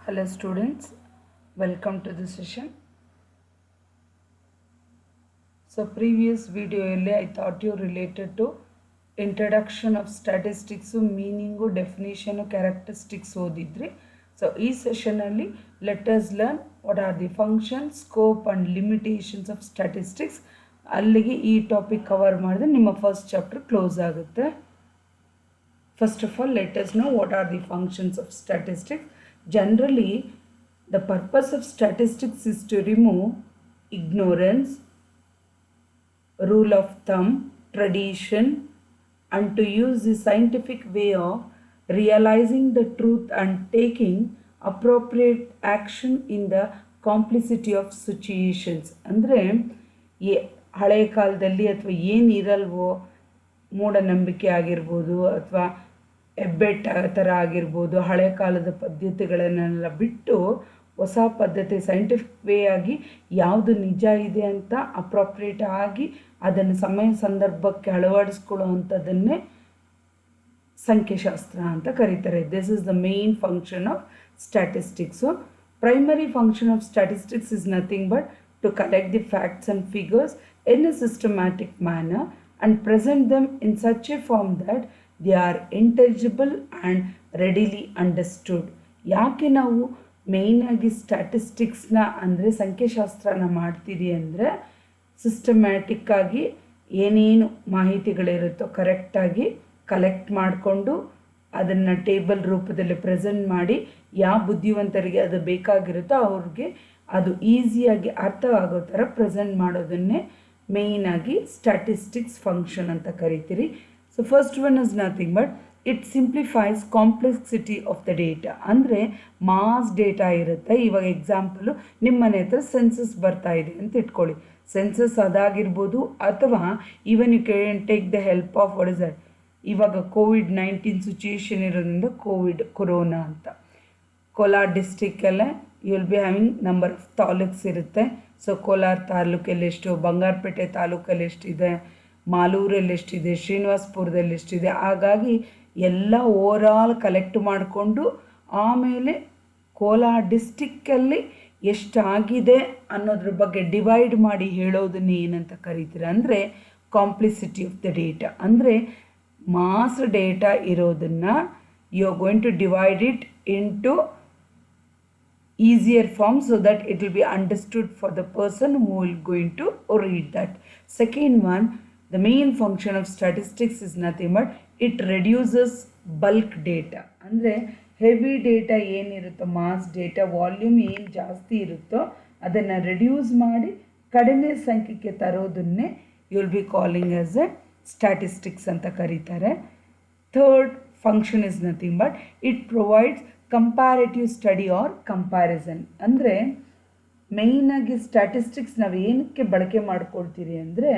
Hello students, welcome to the session. So previous video I thought you related to introduction of statistics, meaning, definition, characteristics odidri. So this session alli let us learn what are the functions, scope and limitations of statistics. ಅಲ್ಲಿಗೆ ಈ topic cover ಮಾಡಿದ್ರೆ ನಿಮ್ಮ first chapter close ಆಗುತ್ತೆ. First of all, let us know what are the functions of statistics. Generally, the purpose of statistics is to remove ignorance, rule of thumb, tradition, and to use the scientific way of realizing the truth and taking appropriate action in the complexity of situations. ಅಂದರೆ ಹಳೆಯ ಕಾಲದಲ್ಲಿ ಅಥವಾ ಏನಿರಲ್ವೋ ಮೂಢನಂಬಿಕೆ ಆಗಿರ್ಬೋದು ಅಥವಾ ಹೆಬ್ಬೆಟ್ಟ ಥರ ಆಗಿರ್ಬೋದು, ಹಳೆ ಕಾಲದ ಪದ್ಧತಿಗಳನ್ನೆಲ್ಲ ಬಿಟ್ಟು ಹೊಸ ಪದ್ಧತಿ ಸೈಂಟಿಫಿಕ್ ವೇ ಆಗಿ ಯಾವುದು ನಿಜ ಇದೆ ಅಂತ ಅಪ್ರೋಪ್ರಿಯೇಟ್ ಆಗಿ ಅದನ್ನು ಸಮಯ ಸಂದರ್ಭಕ್ಕೆ ಅಳವಡಿಸ್ಕೊಳ್ಳುವಂಥದ್ದನ್ನೇ ಸಂಖ್ಯಾಶಾಸ್ತ್ರ ಅಂತ ಕರೀತಾರೆ. This is the main function of statistics. Primary function of statistics is nothing but to collect the facts and figures in a systematic manner and present them in such a form that they are intelligible and readily understood. ಯಾಕೆ ನಾವು ಮೇಯ್ನಾಗಿ ಸ್ಟ್ಯಾಟಿಸ್ಟಿಕ್ಸ್ನ ಅಂದರೆ ಸಂಖ್ಯಾಶಾಸ್ತ್ರನ ಮಾಡ್ತೀರಿ ಅಂದರೆ ಸಿಸ್ಟಮ್ಯಾಟಿಕ್ಕಾಗಿ ಏನೇನು ಮಾಹಿತಿಗಳಿರುತ್ತೋ ಕರೆಕ್ಟಾಗಿ collect ಮಾಡಿಕೊಂಡು ಅದನ್ನು ಟೇಬಲ್ ರೂಪದಲ್ಲಿ ಪ್ರೆಸೆಂಟ್ ಮಾಡಿ ಯಾವ ಬುದ್ಧಿವಂತರಿಗೆ ಅದು ಬೇಕಾಗಿರುತ್ತೋ ಅವ್ರಿಗೆ ಅದು ಈಸಿಯಾಗಿ ಅರ್ಥವಾಗೋ ಥರ ಪ್ರೆಸೆಂಟ್ ಮಾಡೋದನ್ನೇ ಮೇಯ್ನಾಗಿ ಸ್ಟ್ಯಾಟಿಸ್ಟಿಕ್ಸ್ ಫಂಕ್ಷನ್ ಅಂತ ಕರಿತೀರಿ. So first one is nothing but it simplifies complexity of the data. ಅಂದರೆ ಮಾಸ್ ಡೇಟಾ ಇರುತ್ತೆ. ಇವಾಗ ಎಕ್ಸಾಂಪಲು ನಿಮ್ಮ ಮನೆ ಹತ್ರ ಸೆನ್ಸಸ್ ಬರ್ತಾ ಇದೆ ಅಂತ ಇಟ್ಕೊಳ್ಳಿ. ಸೆನ್ಸಸ್ ಅದಾಗಿರ್ಬೋದು ಅಥವಾ even you can take the help of what is that, ಇವಾಗ ಕೋವಿಡ್-19 ಸಿಚುಯೇಷನ್ ಇರೋದ್ರಿಂದ ಕೊರೋನಾ ಅಂತ ಕೋಲಾರ ಡಿಸ್ಟಿಕ್ಕಲ್ಲೇ you will be having number of taluks ಇರುತ್ತೆ. ಸೊ ಕೋಲಾರ ತಾಲೂಕಲ್ಲಿ ಎಷ್ಟು, ಬಂಗಾರಪೇಟೆ ತಾಲೂಕಲ್ಲಿ ಎಷ್ಟಿದೆ, ಮಾಲೂರಲ್ಲಿ ಎಷ್ಟಿದೆ, ಶ್ರೀನಿವಾಸಪುರದಲ್ಲಿ ಎಷ್ಟಿದೆ, ಹಾಗಾಗಿ ಎಲ್ಲ ಓವರಾಲ್ ಕಲೆಕ್ಟ್ ಮಾಡಿಕೊಂಡು ಆಮೇಲೆ ಕೋಲಾರ ಡಿಸ್ಟಿಕ್ಕಲ್ಲಿ ಎಷ್ಟಾಗಿದೆ ಅನ್ನೋದ್ರ ಬಗ್ಗೆ ಡಿವೈಡ್ ಮಾಡಿ ಹೇಳೋದನ್ನ ಏನಂತ ಕರೀತೀರ ಅಂದರೆ ಕಾಂಪ್ಲೆಕ್ಸಿಟಿ ಆಫ್ ದ ಡೇಟಾ. ಅಂದರೆ ಮಾಸ್ ಡೇಟಾ ಇರೋದನ್ನು you are going to divide it into easier form so that it will be understood for the person who will going to read that. Second one, the main function of statistics is nothing but it reduces bulk data. ಅಂದರೆ heavy data ಏನಿರುತ್ತೋ, mass data volume ಏನು ಜಾಸ್ತಿ ಇರುತ್ತೋ ಅದನ್ನು reduce ಮಾಡಿ ಕಡಿಮೆ ಸಂಖ್ಯೆಗೆ ತರೋದನ್ನೇ you will be calling as a statistics ಅಂತ ಕರೀತಾರೆ. Third function is nothing but it provides comparative study or comparison. ಅಂದರೆ ಮೇಯ್ನಾಗಿ ಸ್ಟ್ಯಾಟಿಸ್ಟಿಕ್ಸ್ ನಾವು ಏನಕ್ಕೆ ಬಳಕೆ ಮಾಡ್ಕೊಳ್ತೀರಿ ಅಂದರೆ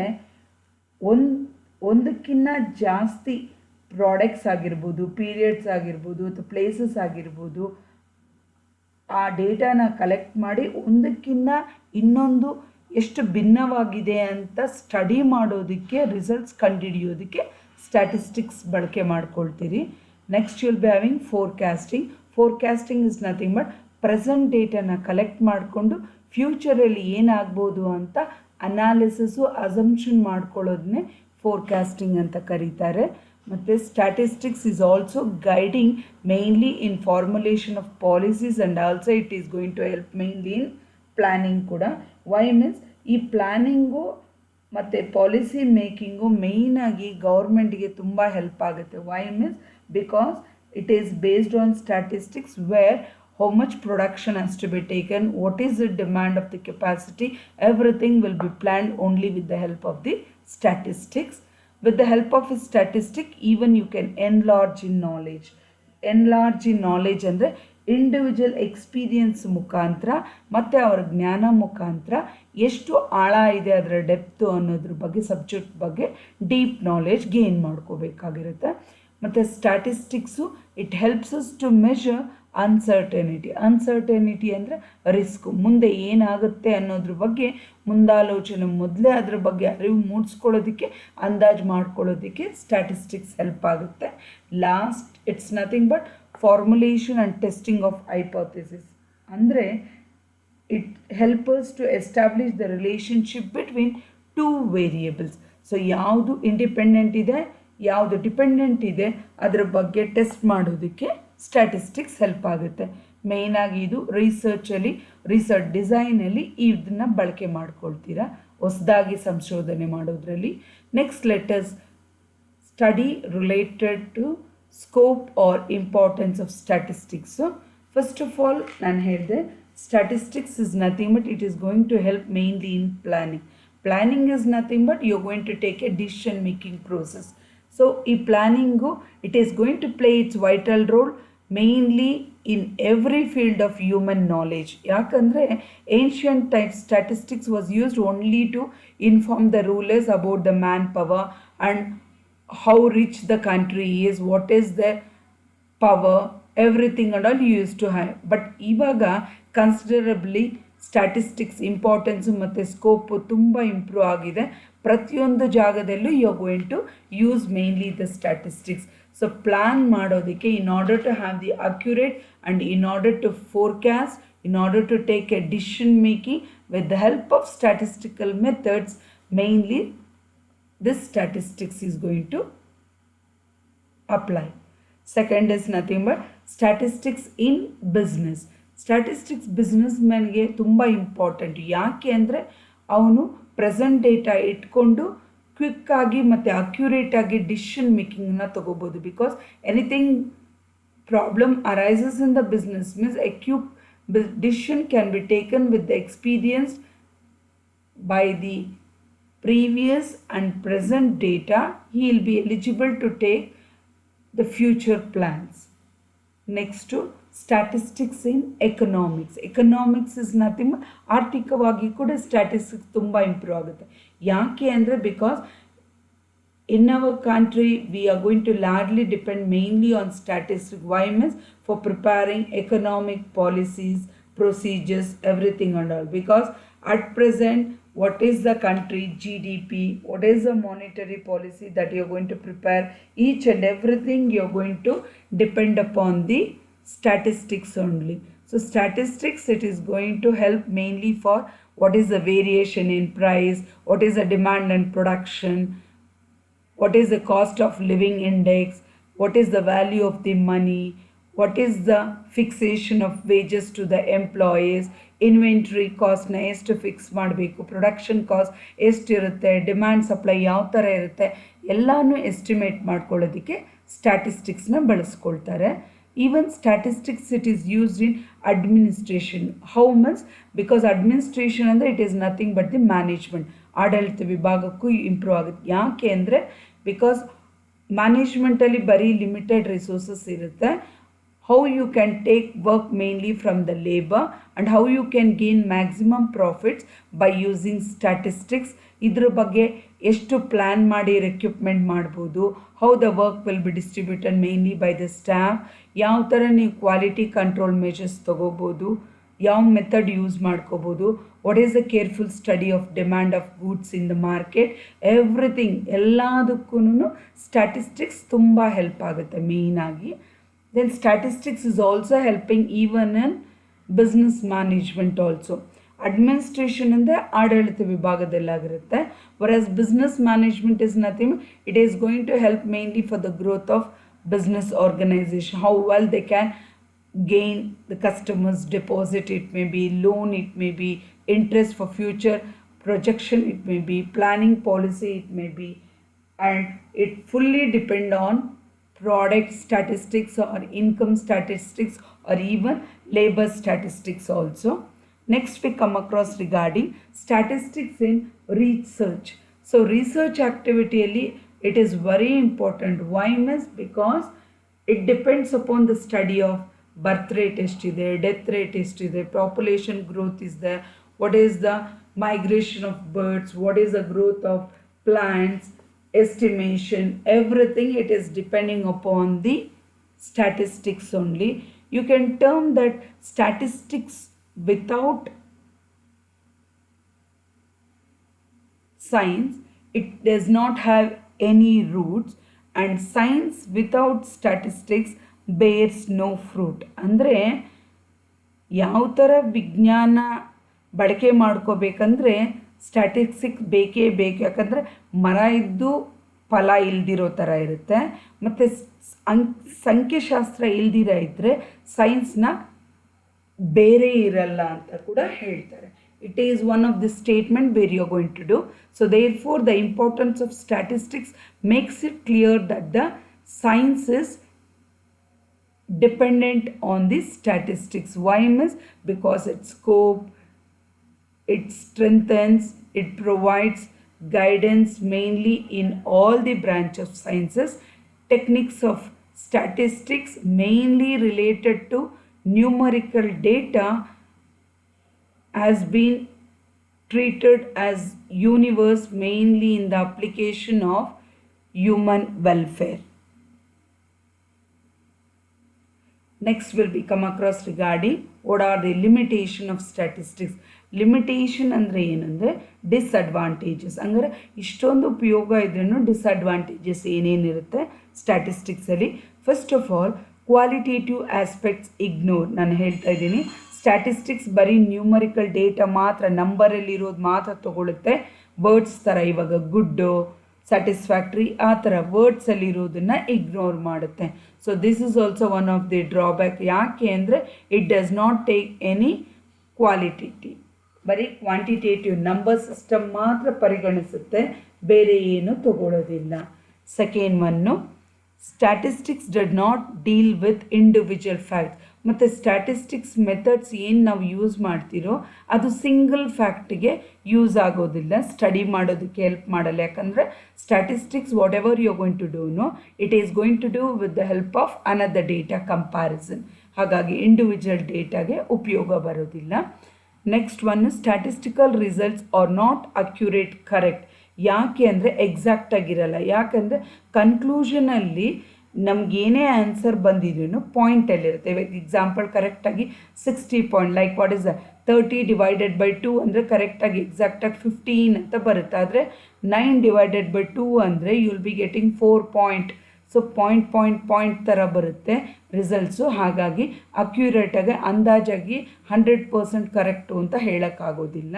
ಒಂದಕ್ಕಿಂತ ಜಾಸ್ತಿ ಪ್ರಾಡಕ್ಟ್ಸ್ ಆಗಿರ್ಬೋದು, ಪೀರಿಯಡ್ಸ್ ಆಗಿರ್ಬೋದು ಅಥವಾ ಪ್ಲೇಸಸ್ ಆಗಿರ್ಬೋದು, ಆ ಡೇಟಾನ ಕಲೆಕ್ಟ್ ಮಾಡಿ ಒಂದಕ್ಕಿಂತ ಇನ್ನೊಂದು ಎಷ್ಟು ಭಿನ್ನವಾಗಿದೆ ಅಂತ ಸ್ಟಡಿ ಮಾಡೋದಕ್ಕೆ, ರಿಸಲ್ಟ್ಸ್ ಕಂಡುಹಿಡಿಯೋದಕ್ಕೆ ಸ್ಟ್ಯಾಟಿಸ್ಟಿಕ್ಸ್ ಬಳಕೆ ಮಾಡ್ಕೊಳ್ತೀರಿ. Next you will be having forecasting. Forecasting is nothing but present ಡೇಟಾನ ಕಲೆಕ್ಟ್ ಮಾಡಿಕೊಂಡು ಫ್ಯೂಚರಲ್ಲಿ ಏನಾಗ್ಬೋದು ಅಂತ ಅನಾಲಿಸಿಸು, ಅಸಂಪ್ಷನ್ ಮಾಡ್ಕೊಳ್ಳೋದನ್ನೇ ಫೋರ್ಕಾಸ್ಟಿಂಗ್ ಅಂತ ಕರೀತಾರೆ. ಮತ್ತು statistics is also guiding mainly in formulation of policies and also it is going to help mainly in planning ಕೂಡ. Why means ಈ ಪ್ಲ್ಯಾನಿಂಗು ಮತ್ತು ಪಾಲಿಸಿ ಮೇಕಿಂಗು ಮೇಯ್ನಾಗಿ ಗೌರ್ಮೆಂಟ್ಗೆ ತುಂಬ ಹೆಲ್ಪ್ ಆಗುತ್ತೆ. Why means because it is based on statistics where how much production has to be taken, what is the demand of the capacity, everything will be planned only with the help of the statistics. With the help of a statistic even you can enlarge in knowledge. Enlarge in knowledge ಅಂದರೆ individual experience ಮುಖಾಂತರ ಮತ್ತು ಅವರ ಜ್ಞಾನ ಮುಖಾಂತರ ಎಷ್ಟು ಆಳ ಇದೆ ಅದರ ಡೆಪ್ತು ಅನ್ನೋದ್ರ ಬಗ್ಗೆ, ಸಬ್ಜೆಕ್ಟ್ ಬಗ್ಗೆ ಡೀಪ್ ನಾಲೆಡ್ಜ್ ಗೇನ್ ಮಾಡ್ಕೋಬೇಕಾಗಿರುತ್ತೆ. ಮತ್ತು statistics it helps us to measure uncertainty. Uncertainty ಅಂದರೆ ರಿಸ್ಕು, ಮುಂದೆ ಏನಾಗುತ್ತೆ ಅನ್ನೋದ್ರ ಬಗ್ಗೆ ಮುಂದಾಲೋಚನೆ, ಮೊದಲೇ ಅದ್ರ ಬಗ್ಗೆ ಅರಿವು ಮೂಡಿಸ್ಕೊಳ್ಳೋದಕ್ಕೆ, ಅಂದಾಜು ಮಾಡ್ಕೊಳ್ಳೋದಕ್ಕೆ ಸ್ಟ್ಯಾಟಿಸ್ಟಿಕ್ಸ್ ಹೆಲ್ಪ್ ಆಗುತ್ತೆ. Last it's nothing but formulation and testing of hypothesis. ಅಂದರೆ it helps us to establish the relationship between two variables. So ಯಾವುದು ಇಂಡಿಪೆಂಡೆಂಟ್ ಇದೆ ಯಾವುದು ಡಿಪೆಂಡೆಂಟ್ ಇದೆ ಅದರ ಬಗ್ಗೆ ಟೆಸ್ಟ್ ಮಾಡೋದಕ್ಕೆ ಸ್ಟ್ಯಾಟಿಸ್ಟಿಕ್ಸ್ ಹೆಲ್ಪ್ ಆಗುತ್ತೆ. ಮೇಯ್ನಾಗಿ ಇದು ರಿಸರ್ಚ್ ಡಿಸೈನಲ್ಲಿ ಇದನ್ನು ಬಳಕೆ ಮಾಡ್ಕೊಳ್ತೀರಾ ಹೊಸದಾಗಿ ಸಂಶೋಧನೆ ಮಾಡೋದ್ರಲ್ಲಿ. Next let's study related to scope or importance of statistics. First of all ನಾನು ಹೇಳಿದೆ statistics is nothing but it is going to help mainly in planning. Planning is nothing but you're going to take a decision making process. So planning it is going to play its vital role mainly in every field of human knowledge. Yakandre ancient type statistics was used only to inform the rulers about the manpower and how rich the country is, what is their power, everything and all used to have. But ivaga considerably statistics importance ಮತ್ತು scope ತುಂಬ improve ಆಗಿದೆ. ಪ್ರತಿಯೊಂದು ಜಾಗದಲ್ಲೂ you are going to use mainly the statistics. So plan ಮಾಡೋದಕ್ಕೆ in order to have the accurate and in order to forecast, in order to take a decision making with the help of statistical methods, mainly this statistics is going to apply. Second is nothing but statistics in business. Statistics business ಮ್ಯಾನ್ಗೆ ತುಂಬ important. ಯಾಕೆ ಅಂದರೆ ಅವನು present data ಇಟ್ಕೊಂಡು ಕ್ವಿಕ್ಕಾಗಿ ಮತ್ತು ಅಕ್ಯುರೇಟಾಗಿ decision ಮೇಕಿಂಗನ್ನ ತೊಗೋಬೋದು. Because anything problem arises in the business means decision can be taken with the experience by the previous and present data. He will be eligible to take the future plans. Next to statistics in economics. Economics is nothing but ಆರ್ಥಿಕವಾಗಿ ಕೂಡ statistics ತುಂಬ improve ಆಗುತ್ತೆ. ಯಾಕೆ ಅಂದರೆ because in our country we are going to largely depend mainly on statistics. Why means for preparing economic policies, procedures, everything and all. Because at present what is the country GDP, what is the monetary policy that you are going to prepare, each and everything you are going to depend upon the statistics only. So statistics, it is going to help mainly for what is the variation in price, what is the demand and production, what is the cost of living index, what is the value of the money, what is the fixation of wages to the employees, inventory cost na ಎಷ್ಟು fix ಮಾಡಬೇಕು, production cost ಎಷ್ಟಿರುತ್ತೆ, demand supply ಯಾವ ಥರ ಇರುತ್ತೆ, ಎಲ್ಲನೂ estimate ಮಾಡ್ಕೊಳ್ಳೋದಕ್ಕೆ ಸ್ಟ್ಯಾಟಿಸ್ಟಿಕ್ಸ್ನ ಬಳಸ್ಕೊಳ್ತಾರೆ. Even statistics, it is used in administration. How much? Because administration ಅಂದರೆ it is nothing but the management. ಆಡಳಿತ ವಿಭಾಗಕ್ಕೂ ಇಂಪ್ರೂವ್ ಆಗುತ್ತೆ. ಯಾಕೆ ಅಂದರೆ ಬಿಕಾಸ್ ಮ್ಯಾನೇಜ್ಮೆಂಟಲ್ಲಿ ಬರೀ ಲಿಮಿಟೆಡ್ ರಿಸೋರ್ಸಸ್ ಇರುತ್ತೆ. How you can take work mainly from the labour and how you can gain maximum profits by using statistics. ಇದ್ರ ಬಗ್ಗೆ ಎಷ್ಟು ಪ್ಲ್ಯಾನ್ ಮಾಡಿ ರೆಕ್ಯೂಪ್ಮೆಂಟ್ ಮಾಡ್ಬೋದು, how the work will be distributed mainly by the staff, ಯಾವ ಥರ ನೀವು quality control measures ತೊಗೋಬೋದು, ಯಾವ ಮೆಥಡ್ ಯೂಸ್ ಮಾಡ್ಕೋಬೋದು, what is the careful study of demand of goods in the market, everything ಎಲ್ಲದಕ್ಕೂ ಸ್ಟ್ಯಾಟಿಸ್ಟಿಕ್ಸ್ ತುಂಬ ಹೆಲ್ಪ್ ಆಗುತ್ತೆ ಮೇಯ್ನಾಗಿ. Then statistics is also helping even in business management also. Administration ಅಂದರೆ ಆಡಳಿತ ವಿಭಾಗದಲ್ಲಾಗಿರುತ್ತೆ. Whereas business management is nothing, it is going to help mainly for the growth of business organization, how well they can gain the customers deposit, it may be loan, it may be interest for future projection, it may be planning policy, it may be, and it fully depend on product statistics or income statistics or even labor statistics also. Next we come across regarding statistics in research. So research activity ಅಲ್ಲಿ it is very important. Why means because it depends upon the study of birth rate ಎಷ್ಟಿದೆ, death rate ಎಷ್ಟಿದೆ, population growth is there, what is the migration of birds, what is the growth of plants, estimation, everything it is depending upon the statistics only. You can term that statistics without science, it does not have any roots, and science without statistics bears no fruit. ಅಂದರೆ ಯಾವ ಥರ ವಿಜ್ಞಾನ ಬಳಕೆ ಮಾಡ್ಕೋಬೇಕಂದ್ರೆ statistics ಬೇಕೇ ಬೇಕು. ಯಾಕಂದರೆ ಮರ ಇದ್ದು ಫಲ ಇಲ್ದಿರೋ ಥರ ಇರುತ್ತೆ. ಮತ್ತು ಸಂಖ್ಯಾಶಾಸ್ತ್ರ ಇಲ್ದಿರ ಇದ್ದರೆ ಸೈನ್ಸ್ನ ಬೇರೆ ಇರಲ್ಲ ಅಂತ ಕೂಡ ಹೇಳ್ತಾರೆ. It is one of the statement where you are going to do. So therefore the importance of statistics makes it clear that the science is dependent on the statistics. Why means because its scope, it strengthens, it provides guidance mainly in all the branch of sciences. Techniques of statistics mainly related to numerical data has been treated as universe mainly in the application of human welfare. Next will be come across regarding what are the limitation of statistics. Limitation ಅಂದರೆ ಏನಂದರೆ disadvantages. ಅಂದರೆ ಇಷ್ಟೊಂದು ಉಪಯೋಗ ಇದ್ರೂ disadvantages ಏನೇನಿರುತ್ತೆ ಸ್ಟ್ಯಾಟಿಸ್ಟಿಕ್ಸಲ್ಲಿ. First of all qualitative aspects ignore. ನಾನು ಹೇಳ್ತಾ ಇದ್ದೀನಿ ಸ್ಟ್ಯಾಟಿಸ್ಟಿಕ್ಸ್ ಬರೀ ನ್ಯೂಮರಿಕಲ್ ಡೇಟಾ ಮಾತ್ರ, ನಂಬರಲ್ಲಿರೋದು ಮಾತ್ರ ತಗೊಳುತ್ತೆ. ವರ್ಡ್ಸ್ ಥರ ಇವಾಗ ಗುಡ್ಡು, ಸ್ಯಾಟಿಸ್ಫ್ಯಾಕ್ಟ್ರಿ ಆ ಥರ ವರ್ಡ್ಸಲ್ಲಿರೋದನ್ನು ಇಗ್ನೋರ್ ಮಾಡುತ್ತೆ. So this is also one of the drawback. ಯಾಕೆ ಅಂದರೆ it does not take any qualitative, ಬರೀ ಕ್ವಾಂಟಿಟೇಟಿವ್ ನಂಬರ್ ಸಿಸ್ಟಮ್ ಮಾತ್ರ ಪರಿಗಣಿಸುತ್ತೆ, ಬೇರೆ ಏನು ತಗೊಳ್ಳೋದಿಲ್ಲ. Second one statistics did not deal with individual facts. ಮತ್ತು ಸ್ಟ್ಯಾಟಿಸ್ಟಿಕ್ಸ್ ಮೆಥಡ್ಸ್ ಏನು ನಾವು ಯೂಸ್ ಮಾಡ್ತಿರೋ ಅದು ಸಿಂಗಲ್ ಫ್ಯಾಕ್ಟಿಗೆ ಯೂಸ್ ಆಗೋದಿಲ್ಲ, ಸ್ಟಡಿ ಮಾಡೋದಕ್ಕೆ ಹೆಲ್ಪ್ ಮಾಡಲ್ಲ. ಯಾಕಂದರೆ statistics whatever you are going to do no it is going to do with the help of another data comparison. ಹಾಗಾಗಿ ಇಂಡಿವಿಜುವಲ್ ಡೇಟಾಗೆ ಉಪಯೋಗ ಬರೋದಿಲ್ಲ. Next one statistical results R not accurate correct. ಯಾಕೆ ಅಂದರೆ exact ಆಗಿರಲ್ಲ. ಯಾಕಂದರೆ ಕನ್ಕ್ಲೂಷನಲ್ಲಿ ನಮಗೇನೇ answer ಬಂದಿದ್ರೂ ಪಾಯಿಂಟಲ್ಲಿರುತ್ತೆ. ಇವಾಗ example ಕರೆಕ್ಟಾಗಿ 60 point, like what is 30 divided by 2 ಅಂದರೆ ಕರೆಕ್ಟಾಗಿ ಎಕ್ಸಾಕ್ಟಾಗಿ 15 ಅಂತ ಬರುತ್ತೆ. ಆದರೆ 9 ಡಿವೈಡೆಡ್ ಬೈ 2 ಅಂದರೆ you will be getting 4 point. So point ಥರ ಬರುತ್ತೆ ರಿಸಲ್ಟ್ಸು. ಹಾಗಾಗಿ ಅಕ್ಯುರೇಟಾಗಿ ಅಂದಾಜಾಗಿ 100% ಕರೆಕ್ಟು ಅಂತ ಹೇಳೋಕ್ಕಾಗೋದಿಲ್ಲ.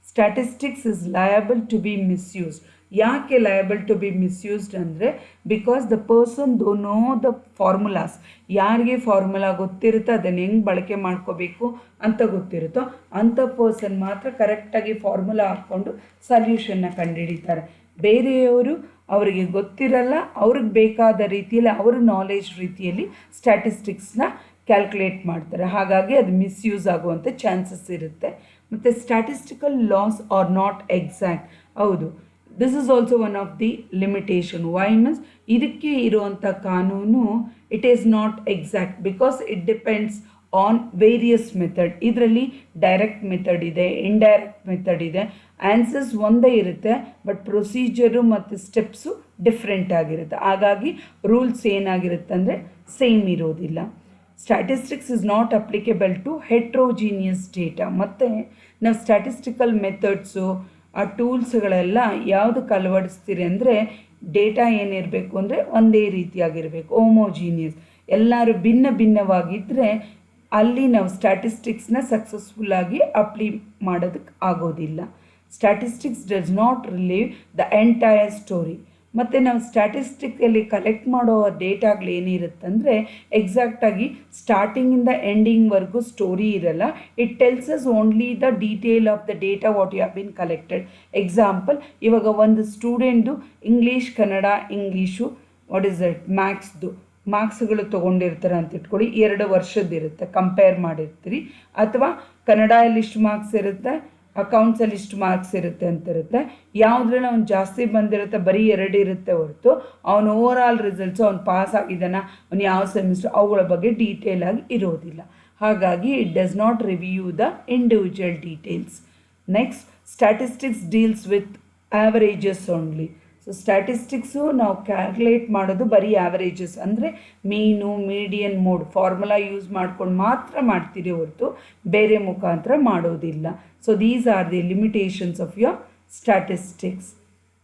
Statistics is liable to be misused. ಯಾಕೆ ಲಯಬಲ್ ಟು ಬಿ ಮಿಸ್ಯೂಸ್ಡ್ ಅಂದರೆ because the person though know the formulas. ಯಾರಿಗೆ ಫಾರ್ಮುಲಾ ಗೊತ್ತಿರುತ್ತೋ ಅದನ್ನು ಹೆಂಗೆ ಬಳಕೆ ಮಾಡ್ಕೋಬೇಕು ಅಂತ ಗೊತ್ತಿರುತ್ತೋ ಅಂಥ ಪರ್ಸನ್ ಮಾತ್ರ ಕರೆಕ್ಟಾಗಿ ಫಾರ್ಮುಲಾ ಹಾಕ್ಕೊಂಡು ಸಲ್ಯೂಷನ್ನ ಕಂಡುಹಿಡಿತಾರೆ. ಬೇರೆಯವರು ಅವರಿಗೆ ಗೊತ್ತಿರಲ್ಲ, ಅವ್ರಿಗೆ ಬೇಕಾದ ರೀತಿಯಲ್ಲಿ ಅವರ ನಾಲೆಜ್ ರೀತಿಯಲ್ಲಿ ಸ್ಟ್ಯಾಟಿಸ್ಟಿಕ್ಸ್ನ ಕ್ಯಾಲ್ಕುಲೇಟ್ ಮಾಡ್ತಾರೆ. ಹಾಗಾಗಿ ಅದು ಮಿಸ್ಯೂಸ್ ಆಗುವಂಥ ಚಾನ್ಸಸ್ ಇರುತ್ತೆ. ಮತ್ತು statistical laws are not exact. ಹೌದು, this is also one of the limitation. Why means ಇದಕ್ಕೆ ಇರುವಂಥ ಕಾನೂನು it is not exact because it depends on various method. ಇದರಲ್ಲಿ ಡೈರೆಕ್ಟ್ ಮೆಥಡ್ ಇದೆ, ಇಂಡೈರೆಕ್ಟ್ ಮೆಥಡ್ ಇದೆ. ಆನ್ಸರ್ಸ್ ಒಂದೇ ಇರುತ್ತೆ, ಬಟ್ ಪ್ರೊಸೀಜರು ಮತ್ತು ಸ್ಟೆಪ್ಸು ಡಿಫ್ರೆಂಟ್ ಆಗಿರುತ್ತೆ. ಹಾಗಾಗಿ ರೂಲ್ಸ್ ಏನಾಗಿರುತ್ತೆ ಅಂದರೆ ಸೇಮ್ ಇರೋದಿಲ್ಲ. Statistics is not applicable to heterogeneous data. ಮತ್ತು ನಾವು ಸ್ಟ್ಯಾಟಿಸ್ಟಿಕಲ್ ಮೆಥಡ್ಸು ಆ ಟೂಲ್ಸ್ಗಳೆಲ್ಲ ಯಾವುದಕ್ಕೆ ಅಳವಡಿಸ್ತೀರಿ ಅಂದರೆ ಡೇಟಾ ಏನಿರಬೇಕು ಅಂದರೆ ಒಂದೇ ರೀತಿಯಾಗಿರಬೇಕು, ಹೋಮೋಜೀನಿಯಸ್. ಎಲ್ಲರೂ ಭಿನ್ನ ಭಿನ್ನವಾಗಿದ್ದರೆ ಅಲ್ಲಿ ನಾವು ಸ್ಟ್ಯಾಟಿಸ್ಟಿಕ್ಸ್ನ ಸಕ್ಸಸ್ಫುಲ್ಲಾಗಿ ಅಪ್ಲೈ ಮಾಡೋದಕ್ಕೆ ಆಗೋದಿಲ್ಲ. Statistics does not reveal the entire story. ಮತ್ತು ನಾವು ಸ್ಟ್ಯಾಟಿಸ್ಟಿಕಲ್ಲಿ ಕಲೆಕ್ಟ್ ಮಾಡೋ ಡೇಟಾಗಳೇನಿರುತ್ತಂದರೆ ಎಕ್ಸಾಕ್ಟಾಗಿ ಸ್ಟಾರ್ಟಿಂಗಿಂದ ಎಂಡಿಂಗ್ವರೆಗೂ ಸ್ಟೋರಿ ಇರಲ್ಲ. It tells us only the detail of the data what you have been collected. Example, ಇವಾಗ ಒಂದು ಸ್ಟೂಡೆಂಟ್ದು English, Kannada, English, what is that ಮ್ಯಾಥ್ಸ್ದು ಮಾರ್ಕ್ಸ್ಗಳು ತೊಗೊಂಡಿರ್ತಾರೆ ಅಂತ ಇಟ್ಕೊಳ್ಳಿ. 2 ವರ್ಷದ್ದಿರುತ್ತೆ, ಕಂಪೇರ್ ಮಾಡಿರ್ತೀರಿ. ಅಥವಾ ಕನ್ನಡದಲ್ಲಿ ಇಷ್ಟು ಮಾರ್ಕ್ಸ್ ಇರುತ್ತೆ, ಅಕೌಂಟ್ಸಲ್ಲಿ ಇಷ್ಟು ಮಾರ್ಕ್ಸ್ ಇರುತ್ತೆ ಅಂತ ಇರುತ್ತೆ. ಯಾವುದ್ರಲ್ಲಿ ಅವ್ನು ಜಾಸ್ತಿ ಬಂದಿರುತ್ತೆ ಬರೀ 2 ಇರುತ್ತೆ ಹೊರತು ಅವನು ಓವರ್ ಆಲ್ ರಿಸಲ್ಟ್ಸು ಅವ್ನು ಪಾಸ್ ಆಗಿದ್ದಾನ, ಅವ್ನು ಯಾವ ಸೆಮಿಸ್ಟರ್, ಅವುಗಳ ಬಗ್ಗೆ ಡೀಟೇಲ್ ಆಗಿ ಇರೋದಿಲ್ಲ. ಹಾಗಾಗಿ it does not review the individual details. Next, statistics deals with averages only. So statistics ನಾವು ಕ್ಯಾಲ್ಕುಲೇಟ್ ಮಾಡೋದು ಬರೀ ಆ್ಯಾವರೇಜಸ್ ಅಂದರೆ ಮೀನು, ಮೀಡಿಯನ್, ಮೋಡ್ ಫಾರ್ಮುಲಾ ಯೂಸ್ ಮಾಡ್ಕೊಂಡು ಮಾತ್ರ ಮಾಡ್ತೀರಿ ಹೊರತು ಬೇರೆ ಮುಖಾಂತರ ಮಾಡೋದಿಲ್ಲ. So these are the limitations of your statistics.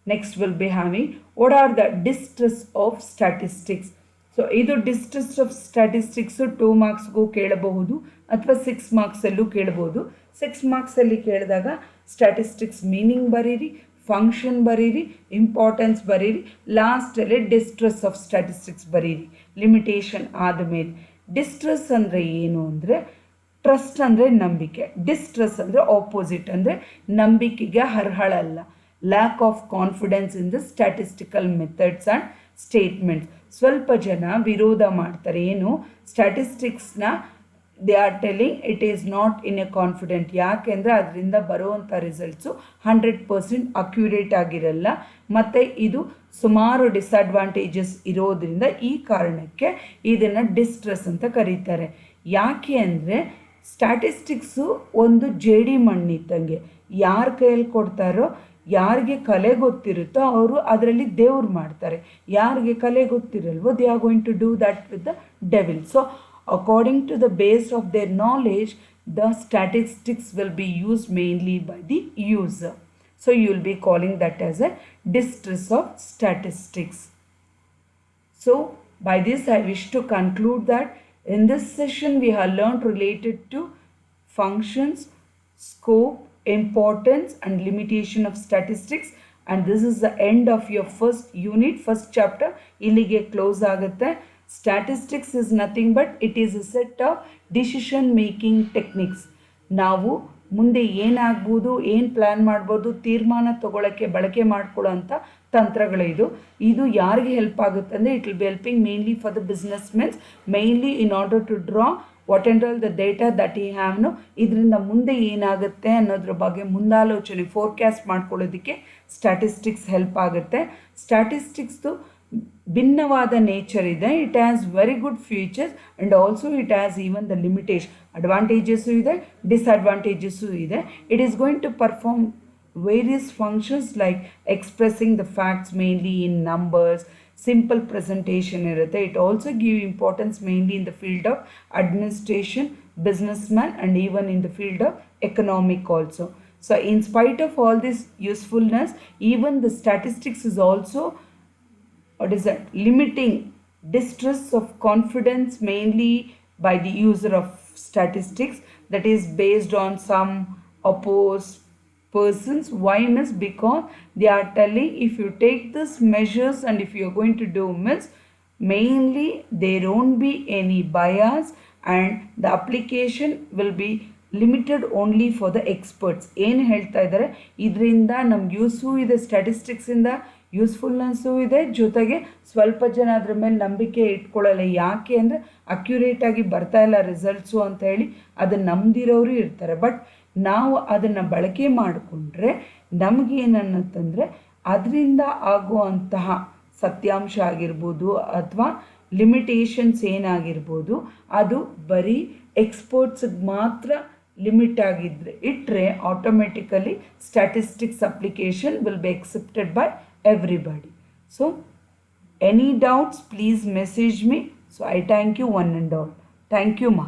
Next will be having what are the distress of statistics. So so ಇದು ಡಿಸ್ಟ್ರೆಸ್ ಆಫ್ ಸ್ಟ್ಯಾಟಿಸ್ಟಿಕ್ಸು 2 ಮಾರ್ಕ್ಸ್ಗೂ ಕೇಳಬಹುದು ಅಥವಾ 6 ಮಾರ್ಕ್ಸಲ್ಲೂ ಕೇಳಬಹುದು. 6 ಮಾರ್ಕ್ಸಲ್ಲಿ ಕೇಳಿದಾಗ ಸ್ಟ್ಯಾಟಿಸ್ಟಿಕ್ಸ್ ಮೀನಿಂಗ್ ಬರೀರಿ, ಫಂಕ್ಷನ್ ಬರೀರಿ, ಇಂಪಾರ್ಟೆನ್ಸ್ ಬರೀರಿ, ಲಾಸ್ಟಲ್ಲಿ ಡಿಸ್ಟ್ರೆಸ್ ಆಫ್ ಸ್ಟ್ಯಾಟಿಸ್ಟಿಕ್ಸ್ ಬರೀರಿ. ಲಿಮಿಟೇಷನ್ ಆದಮೇಲೆ ಡಿಸ್ಟ್ರೆಸ್ ಅಂದರೆ ಏನು ಅಂದರೆ, ಟ್ರಸ್ಟ್ ಅಂದರೆ ನಂಬಿಕೆ, ಡಿಸ್ಟ್ರೆಸ್ ಅಂದರೆ ಆಪೋಸಿಟ್ ಅಂದರೆ ನಂಬಿಕೆಗೆ ಅರ್ಹಳಲ್ಲ. Lack of confidence in the statistical methods and statements. ಸ್ವಲ್ಪ ಜನ ವಿರೋಧ ಮಾಡ್ತಾರೆ, ಏನು ಸ್ಟ್ಯಾಟಿಸ್ಟಿಕ್ಸ್ನ they are telling it is not in a confident. ಯಾಕೆಂದರೆ ಅದರಿಂದ ಬರುವಂಥ ರಿಸಲ್ಟ್ಸು 100% ಅಕ್ಯುರೇಟ್ ಆಗಿರಲ್ಲ, ಮತ್ತು ಇದು ಸುಮಾರು ಡಿಸ್ಅಡ್ವಾಂಟೇಜಸ್ ಇರೋದ್ರಿಂದ ಈ ಕಾರಣಕ್ಕೆ ಇದನ್ನು ಡಿಸ್ಟ್ರೆಸ್ ಅಂತ ಕರೀತಾರೆ. ಯಾಕೆ ಅಂದರೆ ಸ್ಟ್ಯಾಟಿಸ್ಟಿಕ್ಸು ಒಂದು ಜೇಡಿ ಮಣ್ಣಿದ್ದಂಗೆ, ಯಾರ ಕೈಯಲ್ಲಿ ಕೊಡ್ತಾರೋ, ಯಾರಿಗೆ ಕಲೆ ಗೊತ್ತಿರುತ್ತೋ ಅವರು ಅದರಲ್ಲಿ ದೇವ್ರು ಮಾಡ್ತಾರೆ, ಯಾರಿಗೆ ಕಲೆ ಗೊತ್ತಿರಲ್ವೋ they are going to do that with the devil. So according to the base of their knowledge, the statistics will be used mainly by the user. So you will be calling that as a distress of statistics. So by this I wish to conclude that in this session we have learned related to functions, scope, importance and limitation of statistics, and this is the end of your first unit, first chapter. Illige close agutte. Statistics is nothing but it is a set of decision making techniques. ನಾವು ಮುಂದೆ ಏನಾಗ್ಬೋದು, ಏನು plan ಮಾಡ್ಬೋದು, ತೀರ್ಮಾನ ತಗೊಳ್ಳೋಕ್ಕೆ ಬಳಕೆ ಮಾಡ್ಕೊಳ್ಳೋ ಅಂಥ ತಂತ್ರಗಳಿದು. ಇದು ಯಾರಿಗೆ ಹೆಲ್ಪ್ ಆಗುತ್ತೆ ಅಂದರೆ it will be helping mainly for the business mens, mainly in order to draw what and all the data that we ಹ್ಯಾವ್ನು. ಇದರಿಂದ ಮುಂದೆ ಏನಾಗುತ್ತೆ ಅನ್ನೋದ್ರ ಬಗ್ಗೆ ಮುಂದಾಲೋಚನೆ ಫೋರ್ಕ್ಯಾಸ್ಟ್ ಮಾಡ್ಕೊಳ್ಳೋದಕ್ಕೆ ಸ್ಟ್ಯಾಟಿಸ್ಟಿಕ್ಸ್ ಹೆಲ್ಪ್ ಆಗುತ್ತೆ. ಸ್ಟ್ಯಾಟಿಸ್ಟಿಕ್ಸ್ದು ಭಿನ್ನವಾದ ನೇಚರ್ ಇದೆ. It has very good features and also it has even the limitation, advantages ಇದೆ, ಡಿಸ್ಅಡ್ವಾಂಟೇಜಸ್ಸು ಇದೆ. It is going to perform various functions like expressing the facts mainly in numbers, simple presentation ಇರುತ್ತೆ. It also give importance mainly in the field of administration, business man and even in the field of economic also. So in spite of all this usefulness, even the statistics is also limiting distress of confidence mainly by the user of statistics, that is based on some opposed persons. Why means because they are telling if you take this measures and if you are going to do means mainly there won't be any bias and the application will be limited only for the experts. ಏನು ಹೇಳ್ತಾ ಇದ್ದಾರೆ, ಇದರಿಂದ ನಮ್ಗೆ use ಇದೆ, ಸ್ಟ್ಯಾಟಿಸ್ಟಿಕ್ಸಿಂದ ಯೂಸ್ಫುಲ್ನೆಸ್ಸು ಇದೆ, ಜೊತೆಗೆ ಸ್ವಲ್ಪ ಜನ ಅದ್ರ ಮೇಲೆ ನಂಬಿಕೆ ಇಟ್ಕೊಳ್ಳಲ್ಲ. ಯಾಕೆ ಅಂದರೆ ಅಕ್ಯುರೇಟಾಗಿ ಬರ್ತಾ ಇಲ್ಲ ರಿಸಲ್ಟ್ಸು ಅಂತ ಹೇಳಿ ಅದನ್ನು ನಂಬ್ದಿರೋರು ಇರ್ತಾರೆ. ಬಟ್ ನಾವು ಅದನ್ನು ಬಳಕೆ ಮಾಡಿಕೊಂಡ್ರೆ ನಮಗೇನನ್ನತ್ತಂದರೆ ಅದರಿಂದ ಆಗುವಂತಹ ಸತ್ಯಾಂಶ ಆಗಿರ್ಬೋದು ಅಥವಾ ಲಿಮಿಟೇಷನ್ಸ್ ಏನಾಗಿರ್ಬೋದು ಅದು ಬರೀ ಎಕ್ಸ್ಪರ್ಟ್ಸಿಗೆ ಮಾತ್ರ ಲಿಮಿಟ್ ಆಗಿದ್ದರೆ ಇಟ್ಟರೆ automatically statistics application will be accepted by everybody. So any doubts please message me. So I thank you one and all. Thank you ma.